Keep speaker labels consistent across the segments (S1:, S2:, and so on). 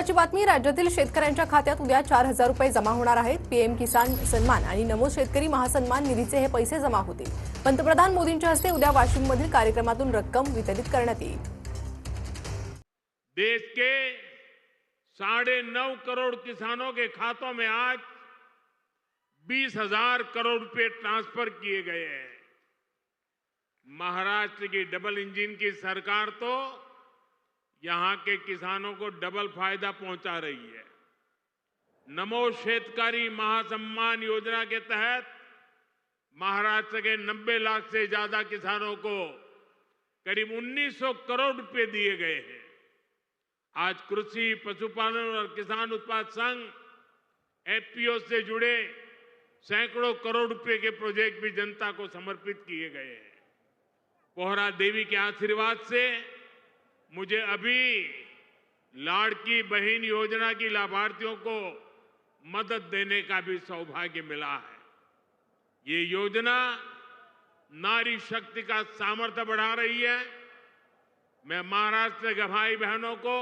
S1: महत्त्वाची बातमी, राज्यातील शेतकऱ्यांच्या खात्यात उद्या 4,000 रुपये जमा होणार आहेत। पीएम किसान सन्मान आणि नमो शेतकरी महासन्मान निधीचे हे पैसे जमा होतील। पंतप्रधान मोदींच्या हस्ते उद्या वाशिममधील कार्यक्रमातून रक्कम वितरित करण्यात येईल।
S2: देश के 9.5 करोड़ किसानों के खातों में आज 20,000 करोड़ रुपए ट्रांसफर किए गए हैं। महाराष्ट्र की डबल इंजन की सरकार तो यहां के किसानों को डबल फायदा पहुंचा रही है। नमो शेतकरी महासम्मान योजना के तहत महाराष्ट्र के 90 लाख से ज्यादा किसानों को करीब 1,900 करोड़ रुपए दिए गए हैं। आज कृषि, पशुपालन और किसान उत्पाद संघ एफपीओ से जुड़े सैकड़ों करोड़ रुपए के प्रोजेक्ट भी जनता को समर्पित किए गए हैं। पोहरा देवी के आशीर्वाद से मुझे अभी लाड़की बहन योजना की लाभार्थियों को मदद देने का भी सौभाग्य मिला है। ये योजना नारी शक्ति का सामर्थ्य बढ़ा रही है। मैं महाराष्ट्र के भाई बहनों को,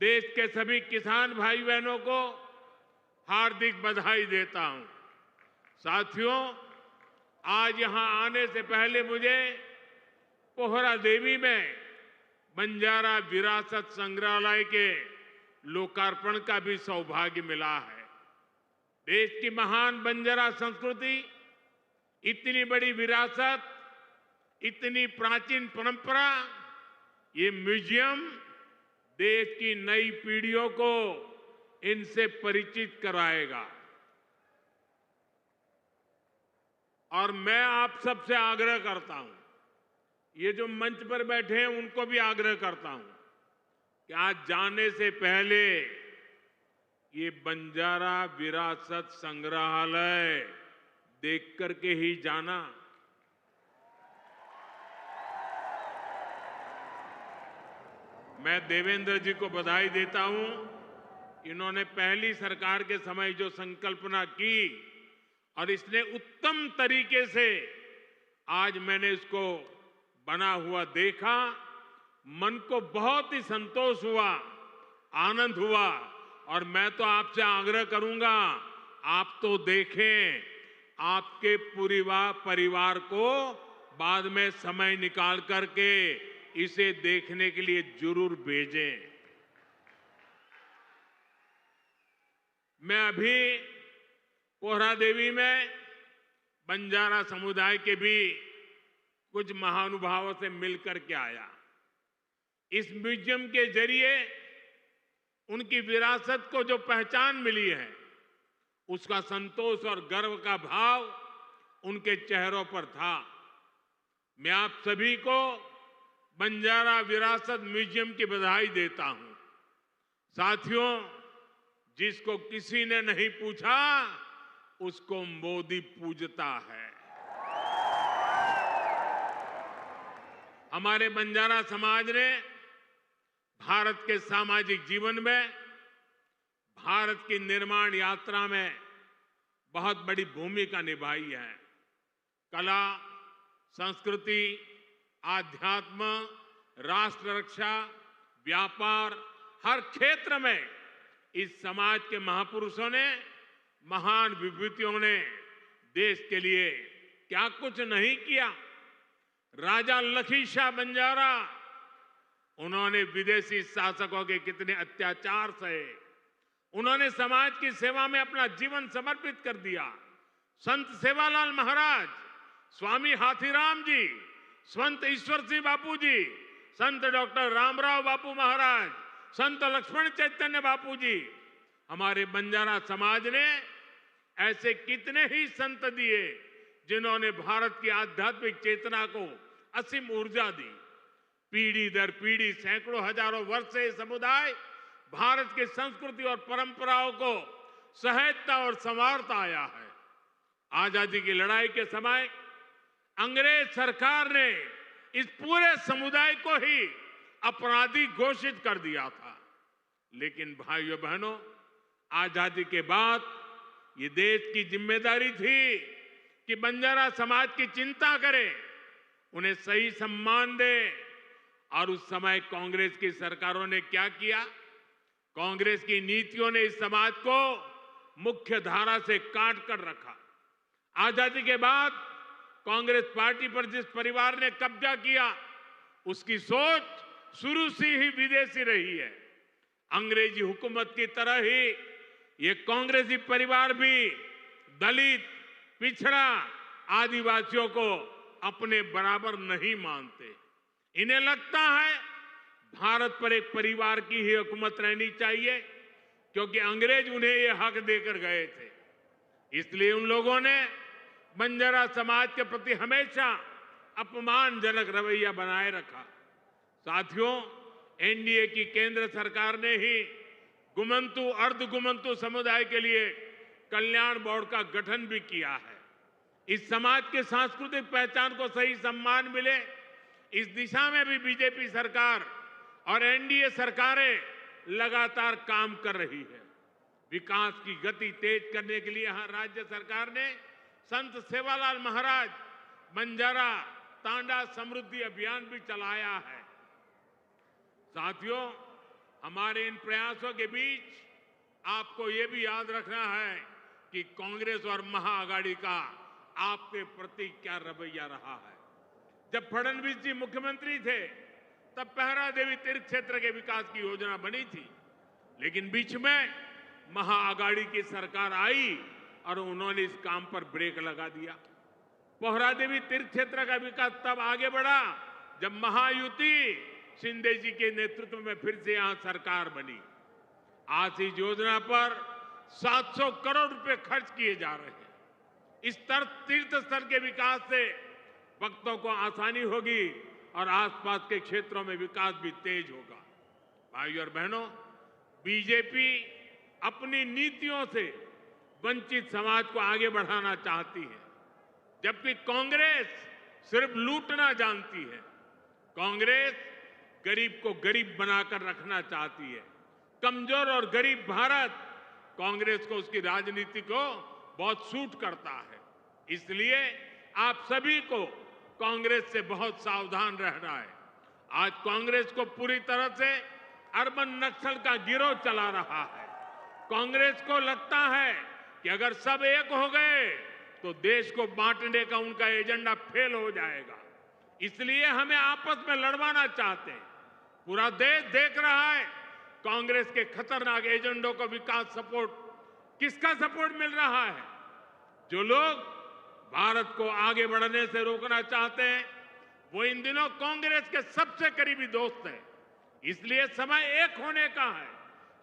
S2: देश के सभी किसान भाई बहनों को हार्दिक बधाई देता हूं। साथियों, आज यहां आने से पहले मुझे पोहरा देवी में बंजारा विरासत संग्रहालय के लोकार्पण का भी सौभाग्य मिला है। देश की महान बंजारा संस्कृति, इतनी बड़ी विरासत, इतनी प्राचीन परंपरा, ये म्यूजियम देश की नई पीढ़ियों को इनसे परिचित कराएगा। और मैं आप सबसे आग्रह करता हूं, ये जो मंच पर बैठे हैं उनको भी आग्रह करता हूं कि आज जाने से पहले ये बंजारा विरासत संग्रहालय देख करके ही जाना। मैं देवेंद्र जी को बधाई देता हूं। इन्होंने पहली सरकार के समय जो संकल्पना की और इसने उत्तम तरीके से आज मैंने इसको बना हुआ देखा, मन को बहुत ही संतोष हुआ, आनंद हुआ। और मैं तो आपसे आग्रह करूंगा, आप तो देखें, आपके पूरे परिवार को बाद में समय निकाल करके इसे देखने के लिए जरूर भेजें। मैं अभी पोहरा देवी में बंजारा समुदाय के भी कुछ महानुभावों से मिलकर के आया। इस म्यूजियम के जरिए उनकी विरासत को जो पहचान मिली है, उसका संतोष और गर्व का भाव उनके चेहरों पर था। मैं आप सभी को बंजारा विरासत म्यूजियम की बधाई देता हूं। साथियों, जिसको किसी ने नहीं पूछा, उसको मोदी पूजता है। हमारे बंजारा समाज ने भारत के सामाजिक जीवन में, भारत की निर्माण यात्रा में बहुत बड़ी भूमिका निभाई है। कला, संस्कृति, आध्यात्म, राष्ट्र रक्षा, व्यापार, हर क्षेत्र में इस समाज के महापुरुषों ने, महान विभूतियों ने देश के लिए क्या कुछ नहीं किया। राजा लखी शाह बंजारा, उन्होंने विदेशी शासकों के कितने अत्याचार सहे, उन्होंने समाज की सेवा में अपना जीवन समर्पित कर दिया। संत सेवालाल महाराज, स्वामी हाथीराम जी, संत ईश्वर सिंह बापू जी, संत डॉक्टर रामराव बापू महाराज, संत लक्ष्मण चैतन्य बापू जी, हमारे बंजारा समाज ने ऐसे कितने ही संत दिए जिन्होंने भारत की आध्यात्मिक चेतना को असीम ऊर्जा दी। पीढ़ी दर पीढ़ी, सैकड़ों हजारों वर्ष से समुदाय भारत की संस्कृति और परंपराओं को सहेजता और संवारता आया है। आजादी की लड़ाई के समय अंग्रेज सरकार ने इस पूरे समुदाय को ही अपराधी घोषित कर दिया था। लेकिन भाइयों बहनों, आजादी के बाद ये देश की जिम्मेदारी थी कि बंजारा समाज की चिंता करे, उन्हें सही सम्मान दे। और उस समय कांग्रेस की सरकारों ने क्या किया? कांग्रेस की नीतियों ने इस समाज को मुख्य धारा से काट कर रखा। आजादी के बाद कांग्रेस पार्टी पर जिस परिवार ने कब्जा किया, उसकी सोच शुरू से ही विदेशी रही है। अंग्रेजी हुकूमत की तरह ही ये कांग्रेसी परिवार भी दलित, पिछड़ा, आदिवासियों को अपने बराबर नहीं मानते। इन्हें लगता है भारत पर एक परिवार की ही हुकूमत रहनी चाहिए, क्योंकि अंग्रेज उन्हें ये हक देकर गए थे। इसलिए उन लोगों ने बंजारा समाज के प्रति हमेशा अपमानजनक रवैया बनाए रखा। साथियों, एनडीए की केंद्र सरकार ने ही गुमंतु, अर्धगुमंतु समुदाय के लिए कल्याण बोर्ड का गठन भी किया है। इस समाज के सांस्कृतिक पहचान को सही सम्मान मिले, इस दिशा में भी बीजेपी सरकार और एनडीए सरकारें लगातार काम कर रही है। विकास की गति तेज करने के लिए यहां राज्य सरकार ने संत सेवालाल महाराज बंजारा तांडा समृद्धि अभियान भी चलाया है। साथियों, हमारे इन प्रयासों के बीच आपको ये भी याद रखना है कि कांग्रेस और महाआघाड़ी का आपके प्रति क्या रवैया रहा है। जब फडणवीस जी मुख्यमंत्री थे, तब पहरा देवी तीर्थ क्षेत्र के विकास की योजना बनी थी, लेकिन बीच में महाआघाड़ी की सरकार आई और उन्होंने इस काम पर ब्रेक लगा दिया। पोहरा देवी तीर्थ क्षेत्र का विकास तब आगे बढ़ा जब महायुति शिंदे जी के नेतृत्व में फिर से यहां सरकार बनी। आज इस योजना पर 700 करोड़ रुपए खर्च किए जा रहे हैं। इस तीर्थ स्थल के विकास से भक्तों को आसानी होगी और आसपास के क्षेत्रों में विकास भी तेज होगा। भाइयों और बहनों, बीजेपी अपनी नीतियों से वंचित समाज को आगे बढ़ाना चाहती है, जबकि कांग्रेस सिर्फ लूटना जानती है। कांग्रेस गरीब को गरीब बनाकर रखना चाहती है। कमजोर और गरीब भारत कांग्रेस को उसकी राजनीति को बहुत सूट करता है। इसलिए आप सभी को कांग्रेस से बहुत सावधान रहना है। आज कांग्रेस को पूरी तरह से अर्बन नक्सल का गिरोह चला रहा है। कांग्रेस को लगता है कि अगर सब एक हो गए तो देश को बांटने का उनका एजेंडा फेल हो जाएगा। इसलिए हमें आपस में लड़वाना चाहते हैं। पूरा देश देख रहा है कांग्रेस के खतरनाक एजेंडों को। विकास सपोर्ट, किसका सपोर्ट मिल रहा है? जो लोग भारत को आगे बढ़ने से रोकना चाहते हैं, वो इन दिनों कांग्रेस के सबसे करीबी दोस्त हैं। इसलिए समय एक होने का है।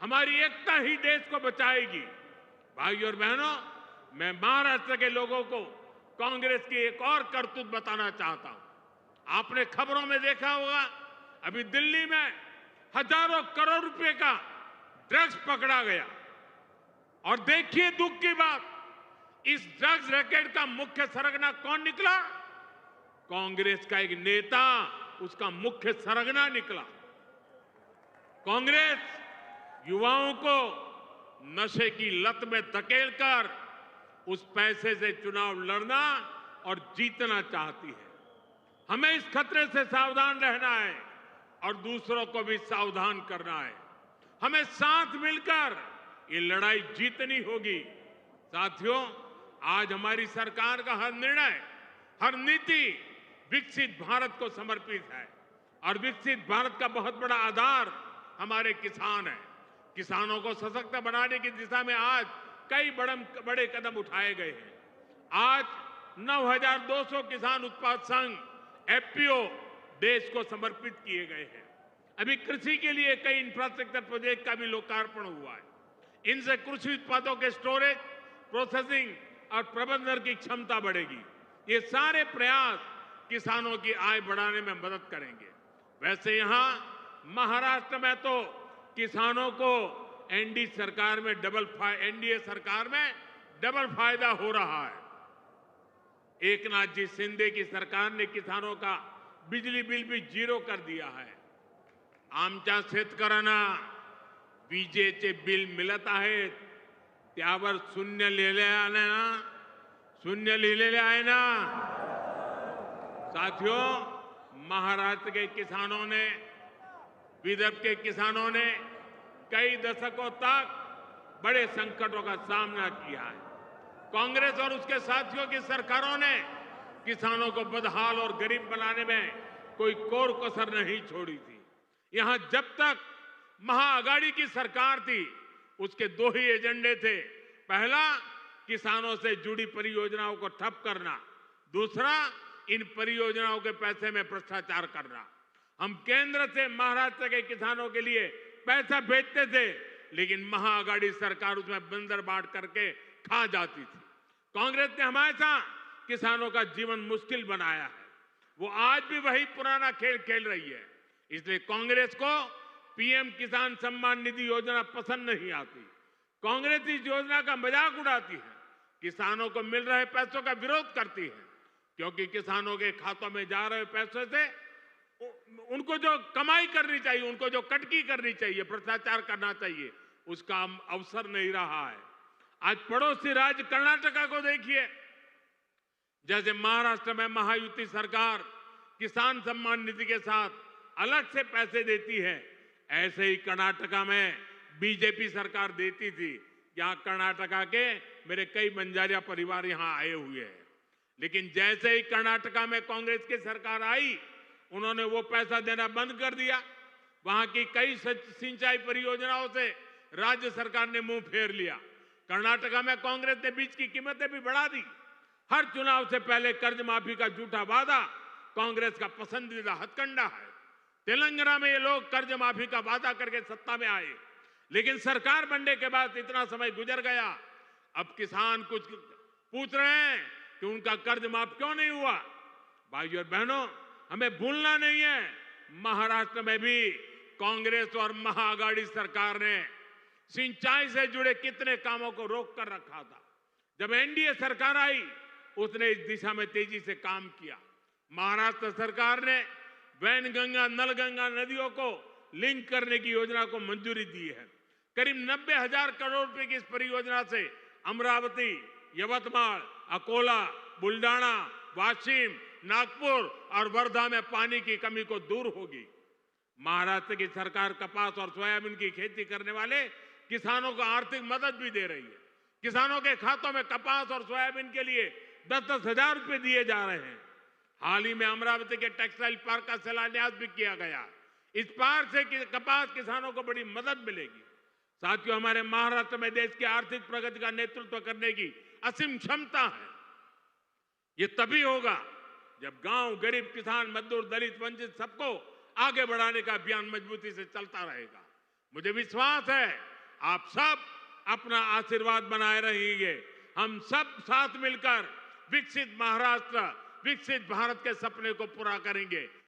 S2: हमारी एकता ही देश को बचाएगी। भाइयों और बहनों, मैं महाराष्ट्र के लोगों को कांग्रेस की एक और करतूत बताना चाहता हूं। आपने खबरों में देखा होगा, अभी दिल्ली में हजारों करोड़ रुपए का ड्रग्स पकड़ा गया। और देखिए दुख की बात, इस ड्रग्स रैकेट का मुख्य सरगना कौन निकला? कांग्रेस का एक नेता उसका मुख्य सरगना निकला। कांग्रेस युवाओं को नशे की लत में धकेलकर उस पैसे से चुनाव लड़ना और जीतना चाहती है। हमें इस खतरे से सावधान रहना है और दूसरों को भी सावधान करना है। हमें साथ मिलकर ये लड़ाई जीतनी होगी। साथियों, आज हमारी सरकार का हर निर्णय, हर नीति विकसित भारत को समर्पित है। और विकसित भारत का बहुत बड़ा आधार हमारे किसान हैं। किसानों को सशक्त बनाने की दिशा में आज कई बड़े कदम उठाए गए हैं। आज 9,200 किसान उत्पाद संघ एफपीओ देश को समर्पित किए गए हैं। अभी कृषि के लिए कई इंफ्रास्ट्रक्चर प्रोजेक्ट का भी लोकार्पण हुआ है। इनसे कृषि उत्पादों के स्टोरेज, प्रोसेसिंग और प्रबंधन की क्षमता बढ़ेगी। ये सारे प्रयास किसानों की आय बढ़ाने में मदद करेंगे। वैसे यहां महाराष्ट्र में तो किसानों को एनडीए सरकार में डबल फायदा हो रहा है। एकनाथ जी शिंदे की सरकार ने किसानों का बिजली बिल भी जीरो कर दिया है। आमच्या शेतकऱ्यांना विजेचे बिल मिळत आहेत, त्यावर शून्य लिहिलेले आहे ना। साथियों, महाराष्ट्र के किसानों ने, विदर्भ के किसानों ने कई दशकों तक बड़े संकटों का सामना किया है। कांग्रेस और उसके साथियों की सरकारों ने किसानों को बदहाल और गरीब बनाने में कोई कोर कसर नहीं छोड़ी थी। यहां जब तक महाअघाड़ी की सरकार थी, उसके दो ही एजेंडे थे। पहला, किसानों से जुड़ी परियोजनाओं को ठप करना। दूसरा, इन परियोजनाओं के पैसे में भ्रष्टाचार करना। हम केंद्र से महाराष्ट्र के किसानों के लिए पैसा भेजते थे, लेकिन महाअघाड़ी सरकार उसमें बंदर बांट करके खा जाती थी। कांग्रेस ने हमेशा किसानों का जीवन मुश्किल बनाया है। वो आज भी वही पुराना खेल खेल रही है। इसलिए कांग्रेस को पीएम किसान सम्मान निधि योजना पसंद नहीं आती। कांग्रेस इस योजना का मजाक उड़ाती है, किसानों को मिल रहे पैसों का विरोध करती है, क्योंकि किसानों के खातों में जा रहे पैसों से उनको जो कमाई करनी चाहिए, उनको जो कटकी करनी चाहिए, भ्रष्टाचार करना चाहिए, उसका अवसर नहीं रहा है। आज पड़ोसी राज्य कर्नाटका को देखिए, जैसे महाराष्ट्र में महायुति सरकार किसान सम्मान निधि के साथ अलग से पैसे देती है, ऐसे ही कर्नाटका में बीजेपी सरकार देती थी। यहां कर्नाटका के मेरे कई बंजारिया परिवार यहां आए हुए हैं, लेकिन जैसे ही कर्नाटका में कांग्रेस की सरकार आई, उन्होंने वो पैसा देना बंद कर दिया। वहां की कई सिंचाई परियोजनाओं से राज्य सरकार ने मुंह फेर लिया। कर्नाटका में कांग्रेस ने बीज की कीमतें भी बढ़ा दी। हर चुनाव से पहले कर्ज माफी का झूठा वादा कांग्रेस का पसंदीदा हथकंडा है। तेलंगाना में ये लोग कर्ज माफी का वादा करके सत्ता में आए, लेकिन सरकार बनने के बाद इतना समय गुजर गया, अब किसान कुछ पूछ रहे हैं कि उनका कर्ज माफ क्यों नहीं हुआ। भाइयों और बहनों, हमें भूलना नहीं है, महाराष्ट्र में भी कांग्रेस और महाअघाड़ी सरकार ने सिंचाई से जुड़े कितने कामों को रोक कर रखा था। जब एनडीए सरकार आई, उसने इस दिशा में तेजी से काम किया। महाराष्ट्र सरकार ने वैनगंगा, नलगंगा नदियों को लिंक करने की योजना को मंजूरी दी है। करीब 90,000 करोड़ रुपए की इस परियोजना से अमरावती, यवतमाळ, अकोला, बुल्डाना, वाशिम, नागपुर और वर्धा में पानी की कमी को दूर होगी। महाराष्ट्र की सरकार कपास और सोयाबीन की खेती करने वाले किसानों को आर्थिक मदद भी दे रही है। किसानों के खातों में कपास और सोयाबीन के लिए 10-10 हजार रुपए दिए जा रहे हैं। हाल ही में अमरावती के टेक्सटाइल पार्क का शिलान्यास भी किया गया। इस पार्क से कपास किसानों को बड़ी मदद मिलेगी। साथियों, हमारे महाराष्ट्र में देश की आर्थिक प्रगति का नेतृत्व करने की असीम क्षमता है। ये तभी होगा जब गांव, गरीब, किसान, मजदूर, दलित, वंचित सबको आगे बढ़ाने का अभियान मजबूती से चलता रहेगा। मुझे विश्वास है आप सब अपना आशीर्वाद बनाए रहेंगे। हम सब साथ मिलकर विकसित महाराष्ट्र, विकसित भारत के सपने को पूरा करेंगे।